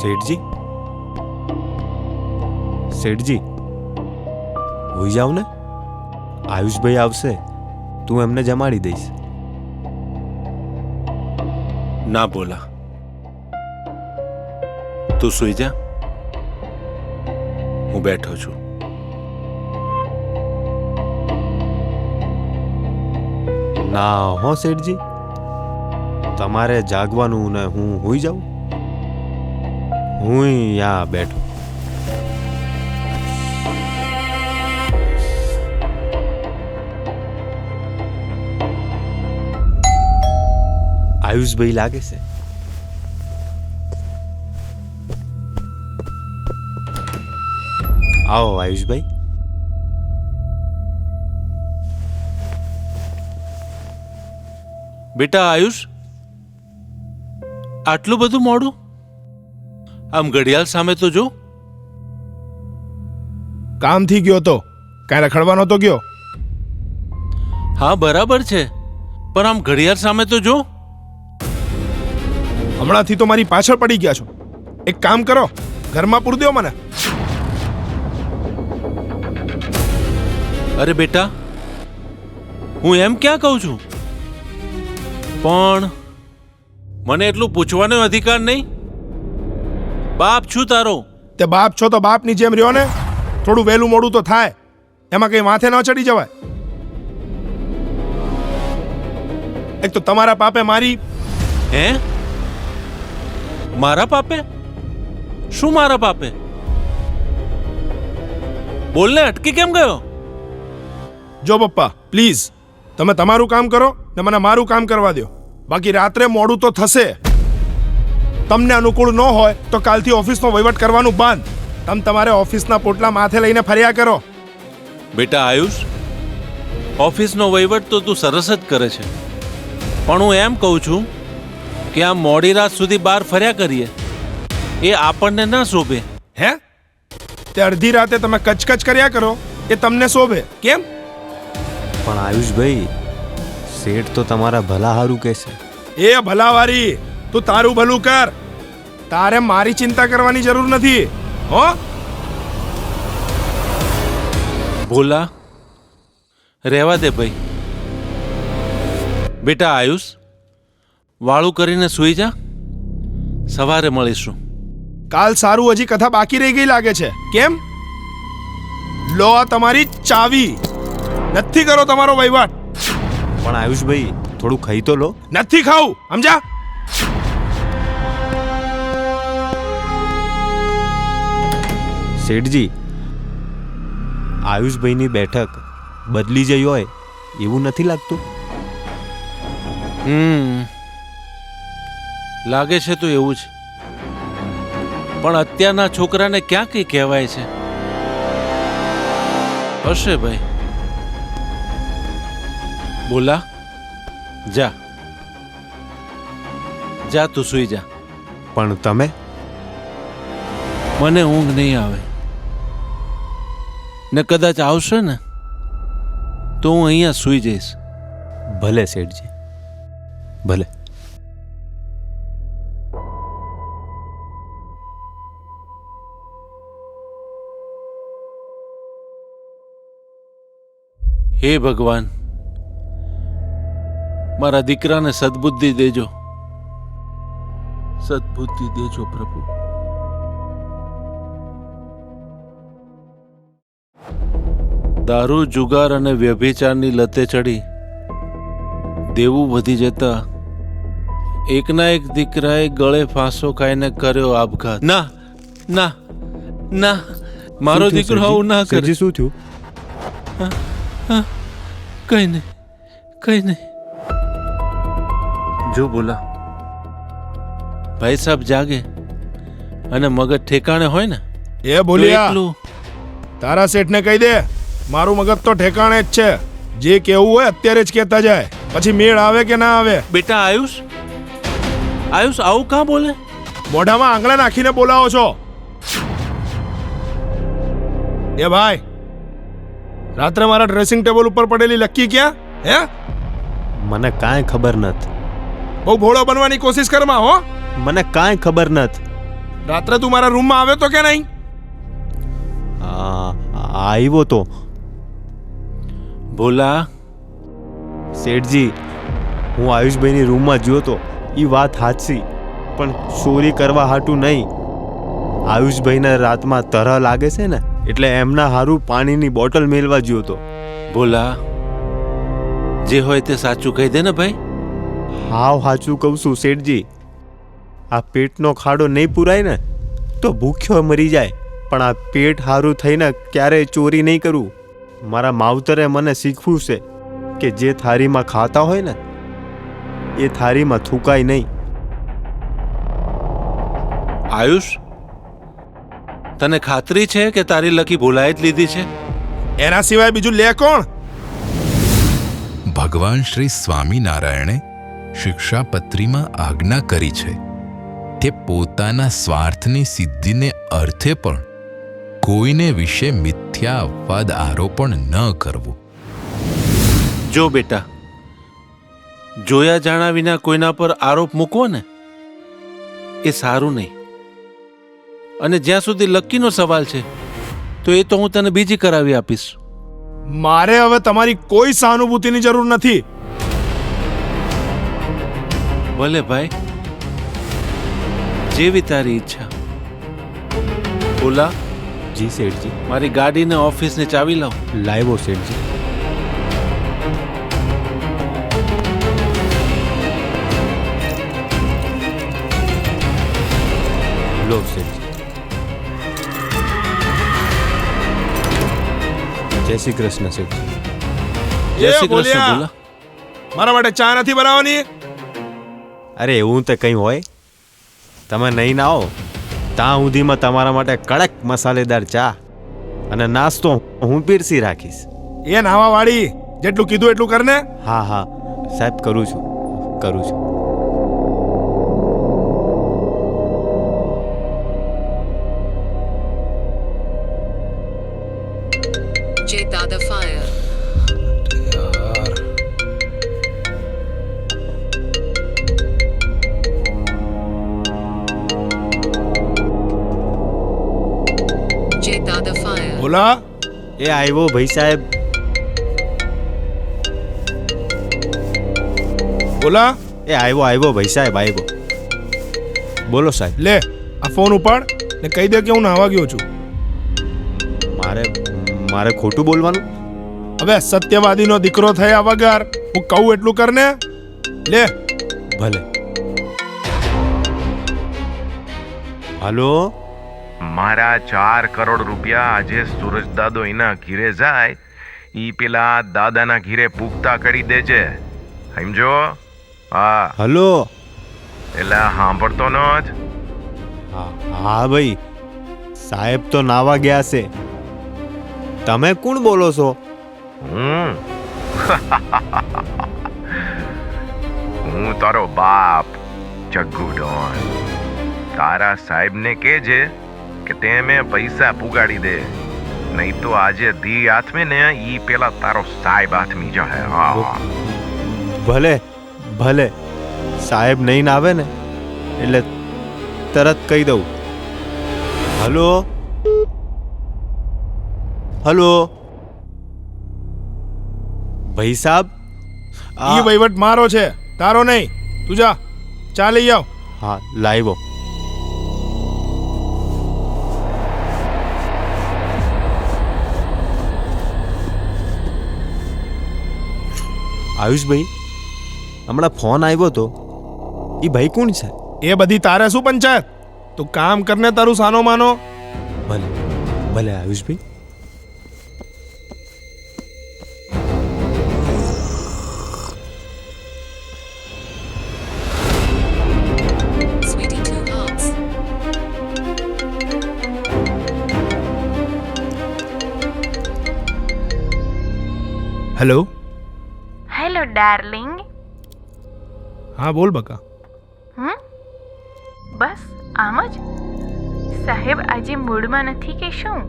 શેઠજી, શેઠજી, હોઈ જાવ ને. આયુષભાઈ આવશે, તું એમને જમાડી દઈશ. ના બોલા, તું સુઈ જા, હું બેઠો છું. ના હો શેઠજી, તમારે જાગવાનું ને હું હોઈ જાઉં. હું અહીંયા બેઠો. આયુષભાઈ લાગે છે. આવો આયુષભાઈ. બેટા આયુષ, આટલું બધું મોડું? આમ ઘડિયાળ સામે તો જો. કામ થઈ ગયો તો કાંઈ રખડવાનો તો ગયો. હા બરાબર છે, પણ આમ ઘડિયાળ સામે તો જો. હમણાંથી તો મારી પાછળ પડી ગયા છો. એક કામ કરો, ઘરમાં પૂર દો મને. અરે બેટા, હું એમ ક્યાં કહું છું, પણ મને એટલું પૂછવાનો અધિકાર નહીં. બાપ છું તારો. તે બાપ છો તો બાપની જેમ રહ્યો ને. થોડું વહેલું મોડું તો થાય, એમાં કઈ માથે ન ચડી જવાય. એક તો તમારા પાપે મારી. હે? મારા પાપે? શું મારા પાપે? બોલને, અટકી કેમ ગયો? જો પપ્પા પ્લીઝ, તમે તમારું કામ કરો ને મને મારું કામ કરવા દો. બાકી રાત્રે મોડું તો થશે. તમને અનુકૂળ ન હોય તો કાલથી ઓફિસનો વહીવટ કરવાનું બંધ. તમે તમારે ઓફિસના પોટલા માથે લઈને ફર્યા કરો. બેટા આયુષ, ઓફિસનો વહીવટ તો તું સરસ જ કરે છે, પણ હું એમ કહું છું કે આ મોડી રાત સુધી બહાર ફર્યા કરીએ એ આપણને ના શોભે. હે? તે અડધી રાતે તમે કચકચ કર્યા કરો એ તમને શોભે કેમ? પણ આયુષભાઈ, શેઠ તો તમારા ભલા હારું કહેશે. એ ભલાવારી, તું તારું ભલું કર. તારે મારી ચિંતા કરવાની જરૂર નથી. હો ભોલા, રહેવા દે ભાઈ. બેટા આયુષ, વાળું કરીને સૂઈ જા, સવારે મળીશું. કાલ સારું, હજી કથા બાકી રહી ગઈ લાગે છે. કેમ? લો આ તમારી ચાવી. નથી કરો તમારો વહીવટ. પણ આયુષભાઈ, થોડું ખાઈ તો લો. નથી ખાવું, સમજા? શેઠજી, આયુષભાઈની બેઠક બદલી જઈ હોય એવું નથી લાગતું? લાગે છે તો એવું જ, પણ અત્યારના છોકરાને ક્યાં કઈ કહેવાય છે. હશે ભાઈ. બોલા, જા જા, તું સૂઈ જા. પણ તમે? મને ઊંઘ નહીં આવે, ને કદાચ આવશે ને તો હું અહીંયા સૂઈ જઈશ. ભલે શેઠજી, ભલે. હે ભગવાન, મારા દીકરાને સદબુદ્ધિ દેજો, સદબુદ્ધિ દેજો પ્રભુ. દારૂ, જુગાર અને વ્યભિચારની લતે ચડી દેવું વધી જતા એકના એક દીકરાએ ગળે ફાંસો ખાઈને કર્યો આપઘાત. ના ના ના, મારો દીકરો આવું ના કરે. શેઠજી, શું થયું? કઈ નહીં, કઈ નહીં. જો બોલા, ભાઈ સાહેબ જાગે અને મગજ ઠેકાણે હોય ને, એ બોલ્યા, એટલું તારા શેઠને કહી દે મારું મગજ તો ઠેકાણે જ છે. જે કેવું હોય અત્યારે જ કહેતા જાય, પછી મેળ આવે કે ના આવે. બેટા આયુષ, આયુષ આવું કાં બોલે? મોઢામાં આંગળા નાખીને બોલાવો છો. એ ભાઈ, રાત્રે મારા ડ્રેસિંગ ટેબલ ઉપર પડેલી લક્કી ક્યાં? હે? મને કાંઈ ખબર નથી. બહુ ભોળો બનવાની કોશિશ કરમાં હો. મને કાંઈ ખબર નથી. રાત્રે તું મારા રૂમમાં આવ્યો તો કે નહીં? આવ્યો તો. ભોલા, શેઠજી, હું આયુષભાઈની રૂમમાં ગયો તો એ વાત સાચી, પણ ચોરી કરવા હાટું નહીં. આયુષભાઈને રાતમાં તરહ લાગે છે ને, એટલે એમના હારું પાણીની બોટલ મેળવા ગયો તો. ભોલા, જે હોય તે સાચું કહી દે ને ભાઈ. હાવ સાચું કહું છું શેઠજી. આ પેટનો ખાડો નહીં પૂરાય ને તો ભૂખ્યો મરી જાય, પણ આ પેટ હારું થઈને ક્યારેય ચોરી નહીં કરું. મારા માવતરે મને શીખવું છે કે જે થાળીમાં ખાતા હોય ને એ થાળીમાં થૂકાય નહીં. આયુષ, તને ખાતરી છે કે તારી લકી ભોલાએ જ લીધી છે? એના સિવાય બીજું લે કોણ? ભગવાન શ્રી સ્વામિનારાયણે શિક્ષાપત્રીમાં આજ્ઞા કરી છે કે પોતાના સ્વાર્થની સિદ્ધિને અર્થે પણ કોઈને વિશે મિથ્યા અપવાદ આરોપણ ન કરવું. જો બેટા, જોયા જાણા વિના કોઈના પર આરોપ મૂકવો ને એ સારું નહીં. અને જ્યાં સુધી લકીનો સવાલ છે તો એ તો હું તને બીજી કરાવી આપીશ. મારે હવે તમારી કોઈ સહાનુભૂતિની જરૂર નથી. ભલે ભાઈ, જેવી તારી ઈચ્છા. બોલા, જી શેઠજી. મારી ગાડીને ઓફિસની ચાવી લાવ. લાવ્યો શેઠજી. લો શેઠજી. જય શ્રી કૃષ્ણ શેઠજી. જય શ્રી કૃષ્ણ. બોલ્યા. બોલા, મારા માટે ચા નથી બનાવવાની? અરે એવું તો કંઈ હોય. તમે નહીં ના આવો ત્યાં સુધીમાં તમારા માટે કડક મસાલેદાર ચા અને નાસ્તો હું પીરસી રાખીશ. એ નાવા વાળી, જેટલું કીધું એટલું કરને. હા હા સાહેબ, કરું છું કરું છું. Jeta the fire. Jeta the fire. બોલા. એ આવ્યો ભાઈ સાહેબ. બોલા. એ આવ્યો ભાઈ સાહેબ આવ્યો. બોલો સાહેબ. લે આ ફોન ઉપાડ ને કહી દે કે હું નાવા ગયો છું. મારે ખોટું બોલવાનું? હવે સત્યવાદીનો દીકરો થયા વગર હું કહું એટલું કરને. લે. ભલે. હાલો. મારા 4 કરોડ રૂપિયા આજે સુરજ દાદો એના ઘીરે જાય ઈ પેલા દાદાના ઘીરે પૂગતા કરી દેજે, સમજો? હા, હલો. એટલે સાંભળતો ન જ? હા ભાઈ સાહેબ તો નાવા ગયા છે. તમે કોણ બોલો છો? હું હું તારો બાપ જગ્ગુ ડોન. તારા સાહેબને કહેજે કે તેમે પૈસા પુગાડી દે, નહીં તો આજે ધી હાથમે ને ઈ પેલા તારો સાહેબ હાથમી જશે. હા, ભલે ભલે. સાહેબ નહીં આવે ને એટલે તરત કહી દઉં. હલો હલો ભાઈ સાહેબ. ઈ વહીવટ મારો છે, તારો નહીં. તું જા, ચા લઈ આવ. હા લાવ્યો. આયુષભાઈ, હમણાં ફોન આવ્યો તો. એ ભાઈ કોણ છે? એ બધી તારે શું પંચાયત? તું કામ કરને તારું સાનો માનો. ભલે ભલે આયુષભાઈ. Sweetie, 2 hearts. Hello. Hello darling. હા બોલ બકા. બસ આમ જ? સાહેબ આજે મૂડમાં નથી કે શું?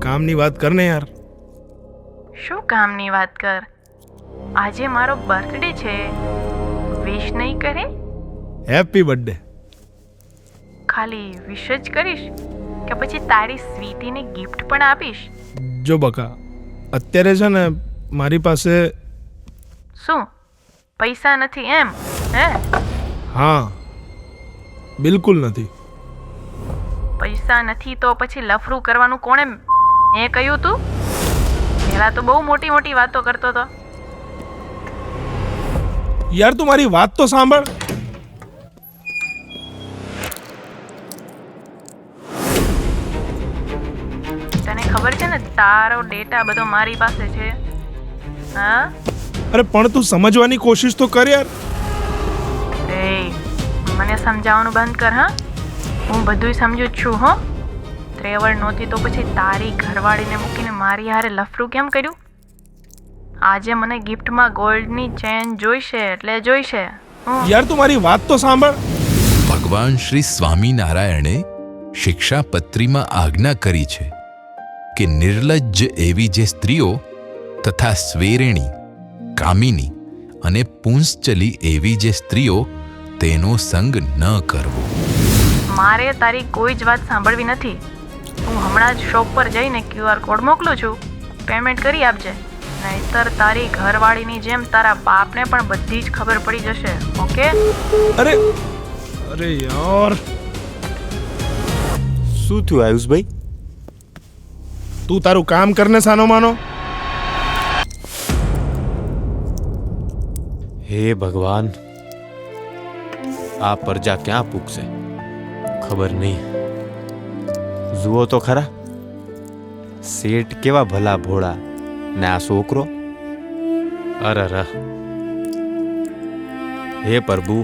કામની વાત કરને યાર. શું કામની વાત કર? આજે મારો બર્થડે છે, વિશ નહીં કરે? Happy birthday. ખાલી વિશ જ કરીશ કે પછી તારી સ્વીટીને ગિફ્ટ પણ આપીશ? જો બકા, અત્યારે છે ને મારી પાસે શું પૈસા નથી એમ? હે? હા, બિલકુલ નથી. પૈસા નથી તો પછી લફરું કરવાનું કોણે મેં કહ્યું તું? પહેલા તો બહુ મોટી મોટી વાતો કરતો હતો. યાર તું મારી વાત તો સાંભળ. તને ખબર છે ને તારો ડેટા બધો મારી પાસે છે. હા? અરે પણ તું સમજવાની કોશિશ તો કર યાર. એ મને સમજાવવાનું બંધ કર. હા, હું બધુંય સમજુ જ છું. હો, ત્રેવડ નહોતી તો પછી તારી ઘરવાળીને મૂકીને મારી હારે લફરું કેમ કર્યું? આજે મને ગિફ્ટમાં ગોલ્ડની ચેન જોઈશે એટલે જોઈશે. યાર તું મારી વાત તો સાંભળ. ભગવાન શ્રી સ્વામિનારાયણે શિક્ષાપત્રીમાં આજ્ઞા કરી છે કે નિર્લજ્જ એવી જે સ્ત્રીઓ તથા સ્વેરેણી, કામિની અને પુંસચલી એવી જે સ્ત્રીઓ તેનો સંગ ન કરવો. મારે તારી કોઈ જ વાત સાંભળવી નથી. હું હમણાં જ શોપ પર જઈને QR કોડ મોકલું છું, પેમેન્ટ કરી આપજે. નહીતર તારી ઘરવાળીની જેમ તારા બાપને પણ બધી જ ખબર પડી જશે. ઓકે? અરે અરે યાર, શું થયું આયુષભાઈ? તું તારું કામ કરને સાનો માનો. હે ભગવાન, આ પ્રજા ક્યાં પૂગશે ખબર નહીં. જુઓ તો ખરા, શેઠ કેવા ભલા ભોળા ને આ છોકરો. અરર, હે પ્રભુ,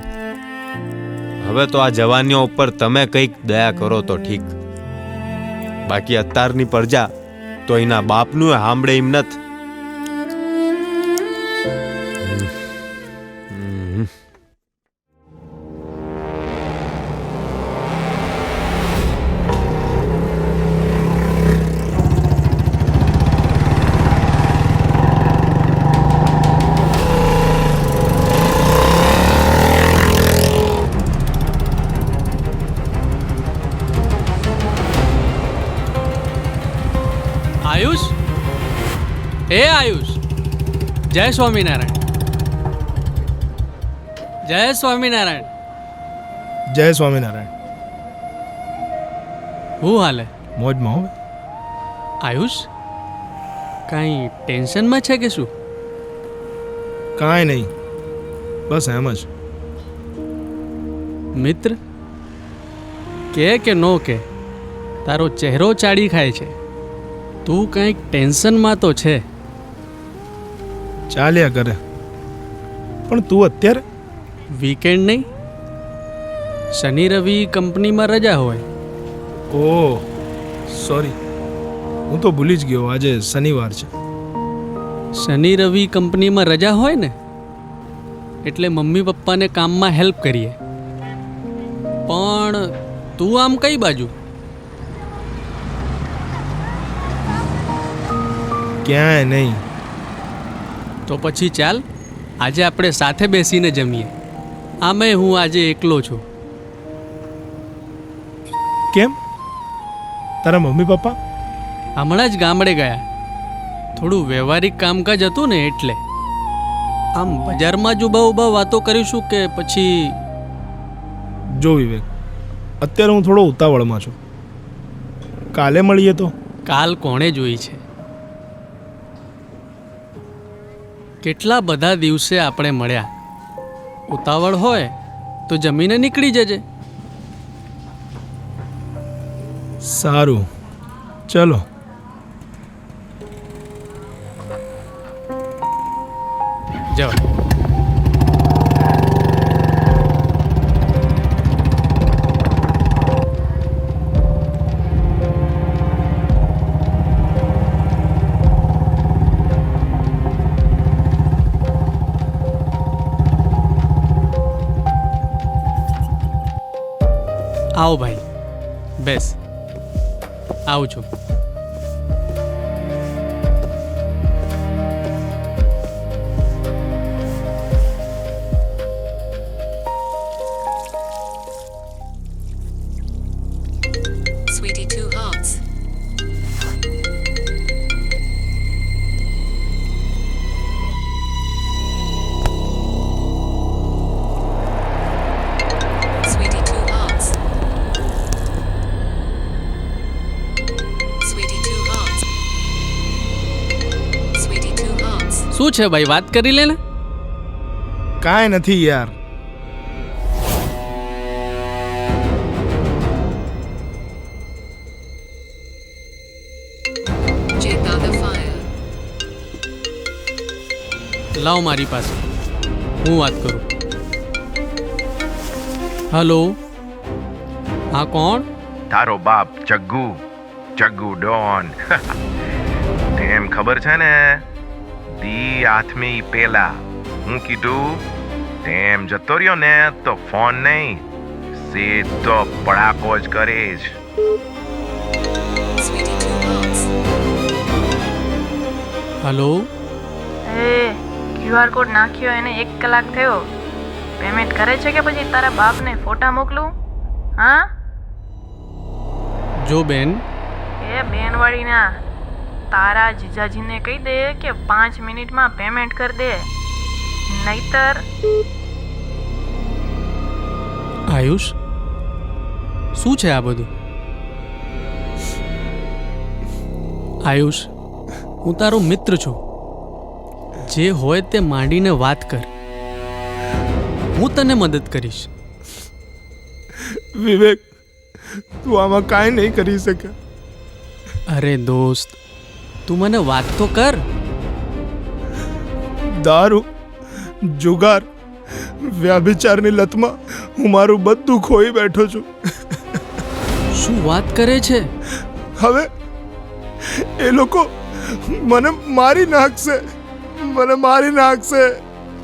હવે તો આ જવાનીઓ ઉપર તમે કંઈક દયા કરો તો ઠીક. બાકી અત્યારની પ્રજા તો એના બાપનું સાંભળે એમ નથી. આયુષ, હે આયુષ, જય સ્વામિનારાયણ. જય સ્વામિનારાયણ. જય સ્વામિનારાયણ. હું હાલે? મોજમાં હો. આયુષ, કાંઈ ટેન્શનમાં છે કે શું? કાંઈ નહીં, બસ એમ જ. મિત્ર કે નો કે, તારો ચહેરો ચાડી ખાય છે. તું કંઈક ટેન્શનમાં તો છે. ચાલ્યા કરે, પણ તું અત્યારે વીકેન્ડ નહીં, શનિ રવિ કંપનીમાં રજા હોય. ઓહ સોરી, હું તો ભૂલી જ ગયો આજે શનિવાર છે. શનિ રવિ કંપનીમાં રજા હોય ને એટલે મમ્મી પપ્પાને કામમાં હેલ્પ કરીએ. પણ તું આમ કઈ બાજુ? ક્યાંય નહીં. તો પછી ચાલ, આજે આપણે સાથે બેસીને જમીએ. આમે હું આજે એકલો છું. કેમ? તારા મમ્મી પપ્પા? હમણાં જ ગામડે ગયા. થોડું વ્યવહારિક કામકાજ હતું ને એટલે. આમ બજારમાં જ ઊભા વાતો કરીશું કે પછી? જો વિવેક, અત્યારે હું થોડો ઉતાવળમાં છું. કાલે મળીએ તો? કાલ કોણે જોઈ છે? કેટલા બધા દિવસે આપણે મળ્યા. ઉતાવળ હોય તો જમીને નીકળી જજે. સારું, ચલો. જાઓ. આવો ભાઈ, બેસ. આવું છું. શું છે ભાઈ, વાત કરી લે ને. કાંઈ નથી યાર. Jeta the fire. લાવ મારી પાસે, હું વાત કરું. હલો, હા કોણ? તારો બાપ જગ્ગુ ડોન. તેમ ખબર છે ને, દી આથમી પેલા હું કીધું તેમ જતો રહ્યો ને તો ફોન નહીં, સીધો પડાકો જ કરીશ. Sweetie 2 hearts. હલો, એ QR કોડ નાખ્યો એને 1 કલાક થયો. પેમેન્ટ કરે છે કે પછી તારા બાપને ફોટા મોકલું? હા જો બેન, એ બેનવાળી ના, તારા જીજાજીને કહી દે કે 5 મિનિટમાં પેમેન્ટ કરી દે, નહીતર આયુષ શું છે આ બધું? આયુષ, હું તારો મિત્ર છું. જે હોય તે માંડીને વાત કર, હું તને મદદ કરીશ. વિવેક, તું આમાં કાંઈ નહીં કરી શકે. અરે દોસ્ત, તું મને વાત તો કર. દારૂ, જુગાર, વ્યભિચારની લતમાં હું મારું બધું ખોઈ બેઠો છું. શું વાત કરે છે? હવે એ લોકો મને મારી નાખશે.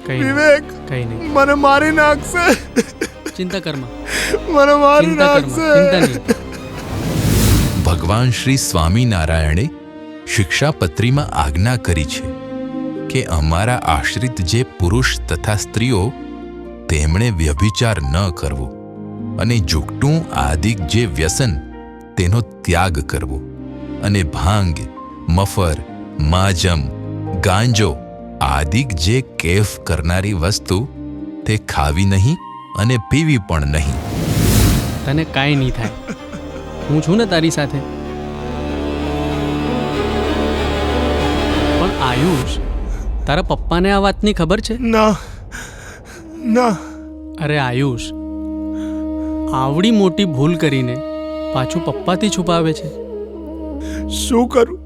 કઈ વિવેક, કઈ નહીં, મને મારી નાખશે. ચિંતા કરમાં, મને મારી ચિંતા નાખશે. નહીં. ભગવાન શ્રી સ્વામિનારાયણે શિક્ષાપત્રીમાં આજ્ઞા કરી છે કે અમારા આશ્રિત જે પુરુષ તથા સ્ત્રીઓ તેમણે વ્યભિચાર ન કરવો અને જુગટું આદિક જે વ્યસન તેનો ત્યાગ કરવો અને ભાંગ, મફર, માજમ, ગાંજો આદિક જે કેફ કરનારી વસ્તુ તે ખાવી નહીં અને પીવી પણ નહીં. તને કાંઈ નહીં થાય, હું છું ને તારી સાથે. પણ આયુષ, તારા પપ્પાને આ વાતની ખબર છે? ના. અરે આયુષ, આવડી મોટી ભૂલ કરીને પાછું પપ્પાથી છુપાવે છે. શું કરું?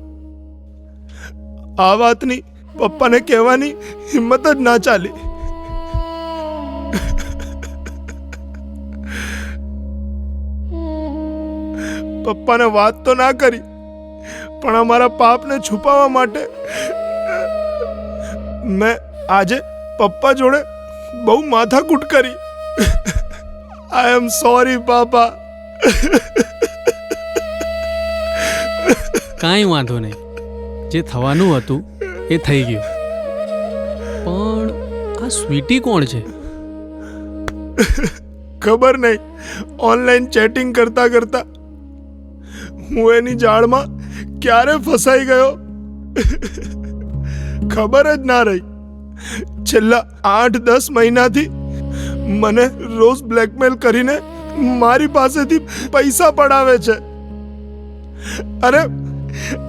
આ વાતની પપ્પાને કહેવાની હિંમત જ ના ચાલી. પપ્પાને વાત તો ના કરી, પણ અમારા પાપને છુપાવવા માટે મેં આજે પપ્પા જોડે બહુ માથાકૂટ કરી. આઈ એમ સોરી પાપા. કાંઈ વાંધો નહીં, જે થવાનું હતું એ થઈ ગયું. પણ આ સ્વીટી કોણ છે? ખબર નહીં, ઓનલાઈન ચેટિંગ કરતા કરતા હું એની જાળમાં ક્યારે ફસાઈ ગયો ખબર જ ના રહી. છેલ્લા 8-10 મહિનાથી મને રોજ બ્લેકમેલ કરીને મારી પાસેથી પૈસા પડાવે છે.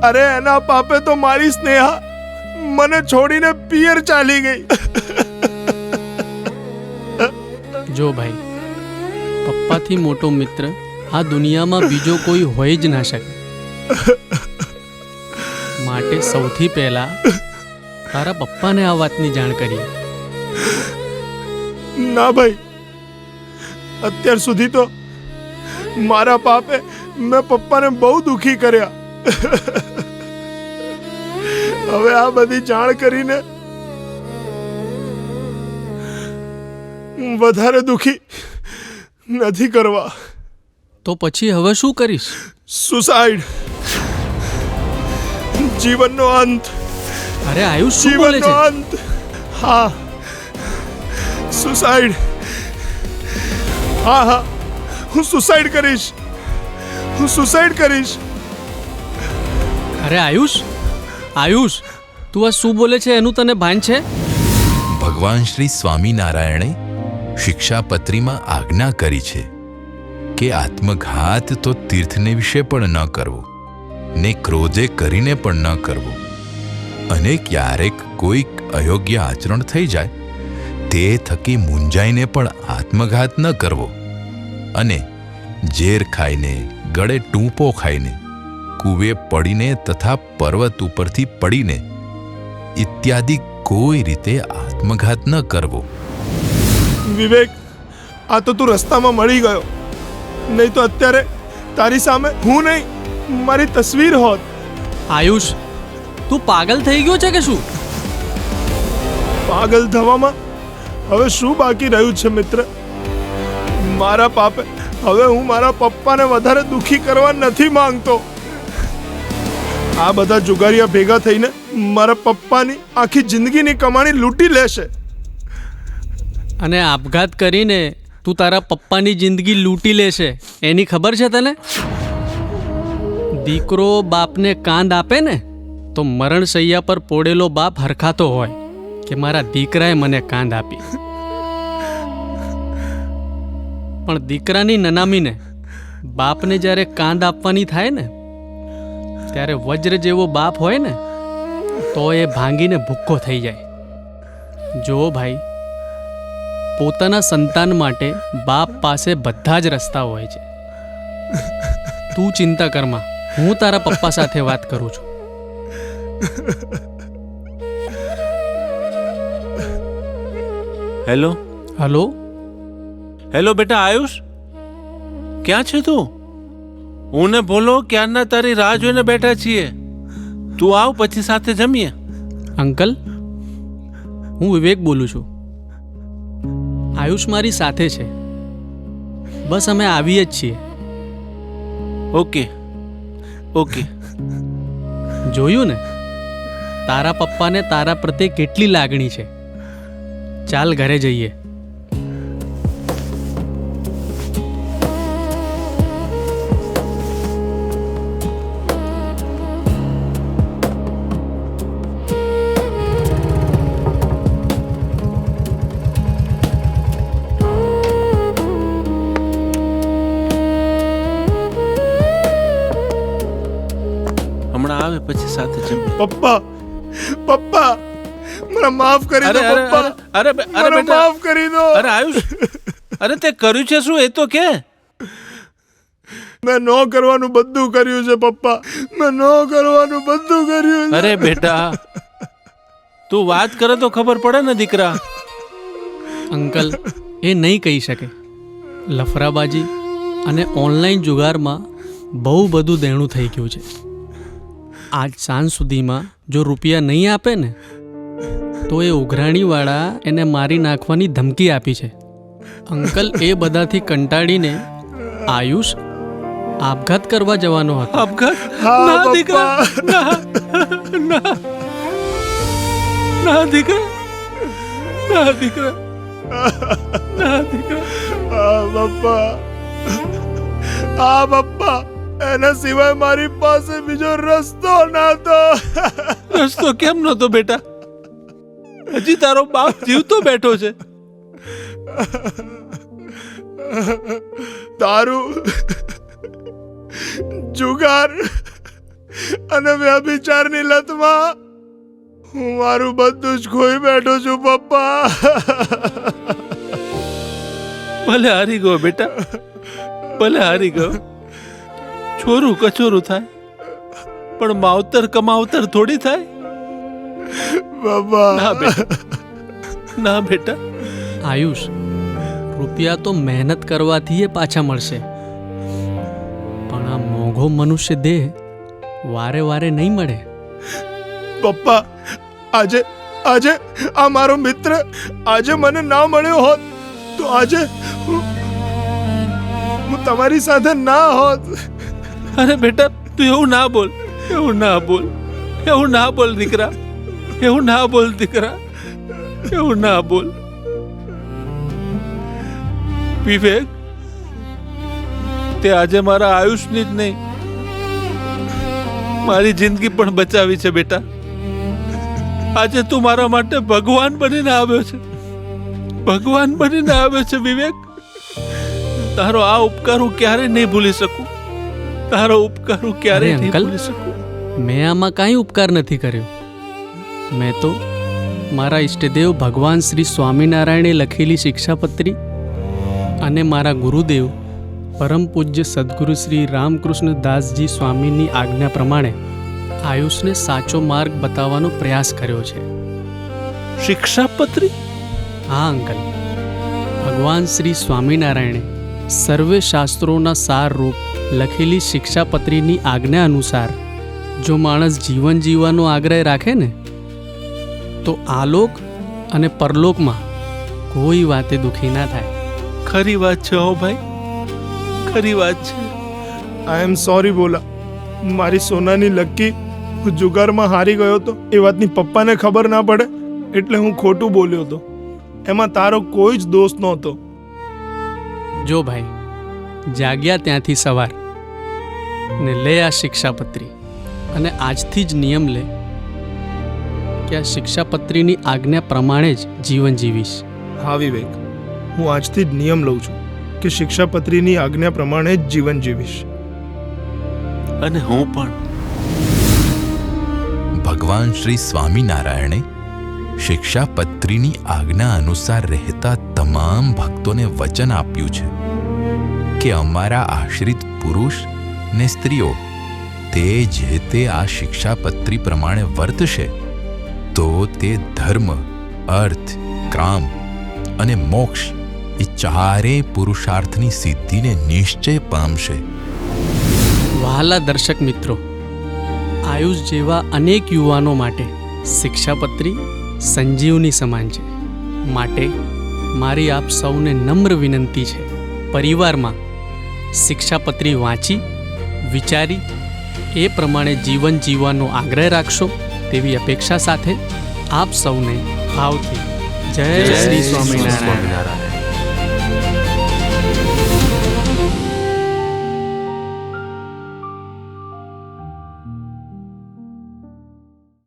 અરે એના પાપે તો મારી સ્નેહા મને છોડીને પિયર ચાલી ગઈ. જો ભાઈ, પપ્પાથી મોટો મિત્ર આ દુનિયામાં બીજો કોઈ હોય જ ના શકે. માટે સૌથી પહેલા તારા પપ્પાને આ વાતની જાણ કરીએ. ના ભાઈ, અત્યાર સુધી તો મારા પાપે મેં પપ્પાને બહુ દુખી કર્યા. હવે આ બધી જાણ કરીને વધારે દુખી નથી કરવા. તો પછી હવે શું કરીશ? સુસાઇડ, જીવનનો અંત. અરે આયુષ, શું બોલે જીવનનો છે? અંત. હા, સુસાઇડ. હા, હું સુસાઇડ કરીશ. અરે આયુષ, તું આ શું બોલે છે એનું તને ભાન છે? ભગવાન શ્રી સ્વામિનારાયણે શિક્ષાપત્રીમાં આજ્ઞા કરી છે કે આત્મઘાત તો તીર્થને વિશે પણ ન કરવો ને ક્રોધે કરીને પણ ન કરવો અને ક્યારેક કોઈક અયોગ્ય આચરણ થઈ જાય તે થકી મૂંઝાઈને પણ આત્મઘાત ન કરવો અને ઝેર ખાઈને ગળે ટૂંપો ખાઈને કૂવે પડીને તથા પર્વત ઉપરથી પડીને ઇત્યાદિ કોઈ રીતે આત્મઘાત ન કરવો. વિવેક, આ તો તું રસ્તામાં મળી ગયો, નહીં તો અત્યારે તારી સામે હું નહીં મારી તસવીર હોત. આયુષ, તું પાગલ થઈ ગયો છે કે શું? પાગલ થવામાં હવે શું બાકી રહ્યું છે મિત્ર? મારા પાપે હવે હું મારા પપ્પાને વધારે દુખી કરવા નથી માંગતો. આ બધા જુગારિયા ભેગા થઈને મારા પપ્પાની આખી જિંદગીની કમાણી લૂંટી લેશે. અને આપઘાત કરીને તું તારા પપ્પાની જિંદગી લૂંટી લેશે એની ખબર છે તને? દીકરો બાપને કાંદ આપે ને તો મરણશૈયા પર પોડેલો બાપ હરખાતો હોય કે મારા દીકરાએ મને કાંદ આપી. પણ દીકરાની નનામીને બાપને જ્યારે કાંદ આપવાની થાય ને ત્યારે વજ્ર જેવો બાપ હોય ને તો એ ભાંગીને ભૂક્કો થઈ જાય. જો ભાઈ, પોતાના સંતાન માટે બાપ પાસે બધા જ રસ્તા હોય છે. તું ચિંતા કરમાં, હું તારા પપ્પા સાથે વાત કરું છું. હેલો હલો, હેલો બેટા આયુષ, ક્યાં છે તું? હું ને ભોલો ક્યારના તારી રાહ જોઈને બેઠા છીએ. તું આવ, પછી સાથે જમીએ. અંકલ, હું વિવેક બોલું છું. આયુષ મારી સાથે છે, બસ અમે આવીએ જ છીએ. Okay okay. જોયું ને, તારા પપ્પાને તારા પ્રત્યે કેટલી લાગણી છે. ચાલ ઘરે જઈએ. હમણાં આવે પછી સાથે જમીએ. પપ્પા, પપ્પા, મને માફ કરી દો. પપ્પા, અરે મને બેટા, માફ કરી દો. અરે આયુષ, અરે તે કર્યું છે શું એ તો કે? મેં ન કરવાનું બધું કર્યું છે પપ્પા, મેં ન કરવાનું બધું કર્યું છે. અરે બેટા, તું વાત કરે તો ખબર પડે ને દીકરા. અંકલ, એ નહીં કહી શકે. લફરાબાજી અને ઓનલાઈન જુગારમાં બહુ બધું દેણું થઈ ગયું છે. આજ સાંજ સુધીમાં જો રૂપિયા નહીં આપે ને તો એ ઉઘરાણીવાળા એને મારી નાખવાની ધમકી આપી છે. અંકલ એ બધાથી કંટાળીને આયુષ આપઘાત કરવા જવાનો હતો. આપઘાત? હા ના દીકરા, પપ્પા. ના ના દીકરા, ના દીકરા, ના દીકરા. આ પપ્પા, આ પપ્પા, એના સિવાય મારી પાસે બીજો રસ્તો નહોતો. રસ્તો કેમ નહોતો બેટા? હજી તારો બાપ જીવતો બેઠો છે. દારૂ, જુગાર અને વ્યભિચારની લતમાં હું મારું બધું જ ખોઈ બેઠો છું પપ્પા. ભલે હારી ગયો બેટા, ભલે હારી ગયો. છોરું કચોરું થાય પણ માવતર કમાવતર થોડી થાય. પપ્પા, ના બેટા, ના બેટા. આયુષ, રૂપિયા તો મહેનત કરવાથી એ પાછા મળશે, પણ આ મોંઘો મનુષ્ય દેહ વારે વારે નહીં મળે. પપ્પા, આજે આજે આ મારો મિત્ર આજે મને ના મળ્યો હોત તો આજે હું તમારી સાથે ના હોત. અરે બેટા, તું એવું ના બોલ, એવું ના બોલ, એવું ના બોલ દીકરા, એવું ના બોલ દીકરા, એવું ના બોલ. વિવેક, તે આજે મારા આયુષની જ નહીં મારી જિંદગી પણ બચાવી છે બેટા. આજે તું મારા માટે ભગવાન બનીને આવ્યો છે, ભગવાન બનીને આવ્યો છે વિવેક. તારો આ ઉપકાર હું ક્યારેય નહીં ભૂલી શકું, તારો ઉપકાર હું ક્યારેય નહીં અંકલ, ભૂલી શકું. મેં આમાં કાંઈ ઉપકાર નથી કર્યો. મેં તો મારા ઈષ્ટદેવ ભગવાન શ્રી સ્વામિનારાયણે લખેલી શિક્ષાપત્રી અને મારા ગુરુદેવ પરમ પૂજ્ય સદગુરુ શ્રી રામકૃષ્ણ દાસજી સ્વામીની આજ્ઞા પ્રમાણે આયુષને સાચો માર્ગ બતાવવાનો પ્રયાસ કર્યો છે. શિક્ષાપત્રી? હા અંકલ, ભગવાન શ્રી સ્વામિનારાયણે સર્વે શાસ્ત્રોના સાર રૂપ લખેલી શિક્ષાપત્રીની આજ્ઞા અનુસાર જો માણસ જીવન જીવવાનો આગ્રહ રાખે ને તો આલોક અને પરલોકમાં કોઈ વાતે દુઃખી ના થાય. ખરી વાત છે હો ભાઈ, ખરી વાત છે. આઈ એમ સોરી બોલા. મારી સોનાની લક્કી, હું જુગારમાં હારી ગયો હતો એ વાતની પપ્પાને ખબર ના પડે એટલે હું ખોટું બોલ્યો હતો. એમાં તારો કોઈ જ દોષ નહોતો. જો ભાઈ, જાગ્યા ત્યાંથી સવાર ને લે આ શિક્ષાપત્રી અને આજથી જ નિયમ લે કે આ શિક્ષાપત્રીની આજ્ઞા પ્રમાણે જ જીવન જીવીશ. હા વિવેક, હું આજથી જ નિયમ લઉં છું કે શિક્ષાપત્રીની આજ્ઞા પ્રમાણે જ જીવન જીવીશ. અને હું પણ. ભગવાન શ્રી સ્વામિનારાયણે શિક્ષાપત્રીની આજ્ઞા અનુસાર રહેતા તમામ ભક્તોને વચન આપ્યું છે કે અમારા આશ્રિત પુરુષ ને સ્ત્રીઓ તે જે તે આ શિક્ષાપત્રી પ્રમાણે વર્તશે તો તે ધર્મ, અર્થ, કામ અને મોક્ષ એ ચારેય પુરુષાર્થની સિદ્ધિને નિશ્ચય પામશે. વહાલા દર્શક મિત્રો, આયુષ જેવા અનેક યુવાનો માટે શિક્ષાપત્રી સંજીવની સમાન છે. માટે મારી આપ સૌને નમ્ર વિનંતી છે, પરિવારમાં શિક્ષાપત્રી વાંચી વિચારી એ પ્રમાણે જીવન જીવવાનો આગ્રહ રાખશો તેવી અપેક્ષા સાથે આપ સૌને ભાવથી જય શ્રી સ્વામિનારાયણ.